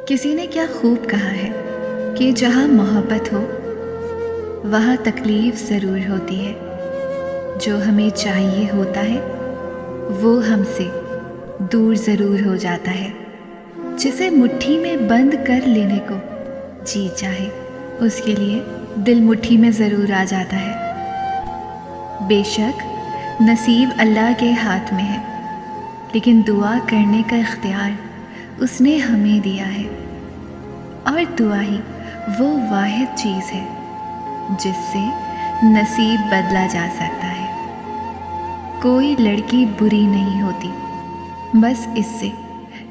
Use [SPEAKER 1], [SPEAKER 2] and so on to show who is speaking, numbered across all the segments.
[SPEAKER 1] کسی نے کیا خوب کہا ہے کہ جہاں محبت ہو وہاں تکلیف ضرور ہوتی ہے. جو ہمیں چاہیے ہوتا ہے وہ ہم سے دور ضرور ہو جاتا ہے. جسے مٹھی میں بند کر لینے کو جی چاہے اس کے لیے دل مٹھی میں ضرور آ جاتا ہے. بے شک نصیب اللہ کے ہاتھ میں ہے، لیکن دعا کرنے کا اختیار اس نے ہمیں دیا ہے. اور دعا ہی وہ واحد چیز ہے جس سے نصیب بدلا جا سکتا ہے. کوئی لڑکی بری نہیں ہوتی، بس اس سے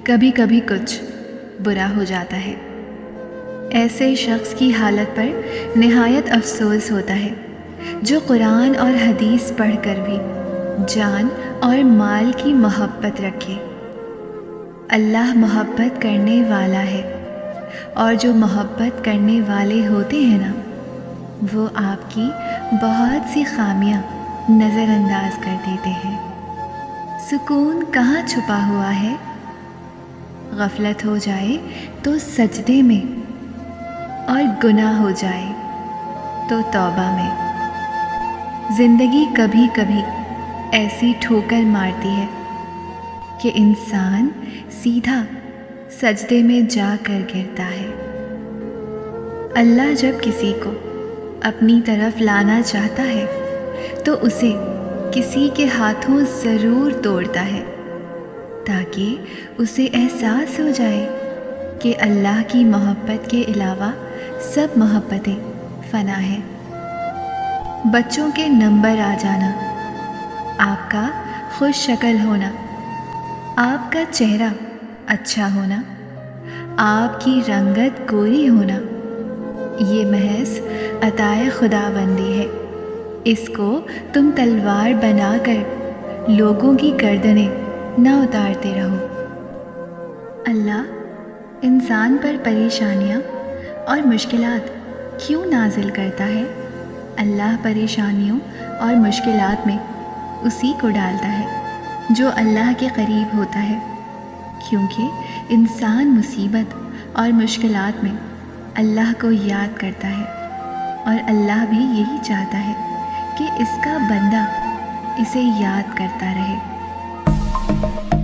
[SPEAKER 1] کبھی کبھی کچھ برا ہو جاتا ہے. ایسے شخص کی حالت پر نہایت افسوس ہوتا ہے جو قرآن اور حدیث پڑھ کر بھی جان اور مال کی محبت رکھے. اللہ محبت کرنے والا ہے، اور جو محبت کرنے والے ہوتے ہیں نا وہ آپ کی بہت سی خامیاں نظر انداز کر دیتے ہیں. سکون کہاں چھپا ہوا ہے؟ غفلت ہو جائے تو سجدے میں، اور گناہ ہو جائے تو توبہ میں. زندگی کبھی کبھی ایسی ٹھوکر مارتی ہے کہ انسان سیدھا سجدے میں جا کر گرتا ہے. اللہ جب کسی کو اپنی طرف لانا چاہتا ہے تو اسے کسی کے ہاتھوں ضرور توڑتا ہے تاکہ اسے احساس ہو جائے کہ اللہ کی محبت کے علاوہ سب محبتیں فنا ہیں. بچوں کے نمبر آ جانا، آپ کا خوش شکل ہونا، آپ کا چہرہ اچھا ہونا، آپ کی رنگت گوری ہونا، یہ محض عطائے خداوندی ہے. اس کو تم تلوار بنا کر لوگوں کی گردنیں نہ اتارتے رہو. اللہ انسان پر پریشانیاں اور مشکلات کیوں نازل کرتا ہے؟ اللہ پریشانیوں اور مشکلات میں اسی کو ڈالتا ہے جو اللہ کے قریب ہوتا ہے، کیونکہ انسان مصیبت اور مشکلات میں اللہ کو یاد کرتا ہے، اور اللہ بھی یہی چاہتا ہے کہ اس کا بندہ اسے یاد کرتا رہے.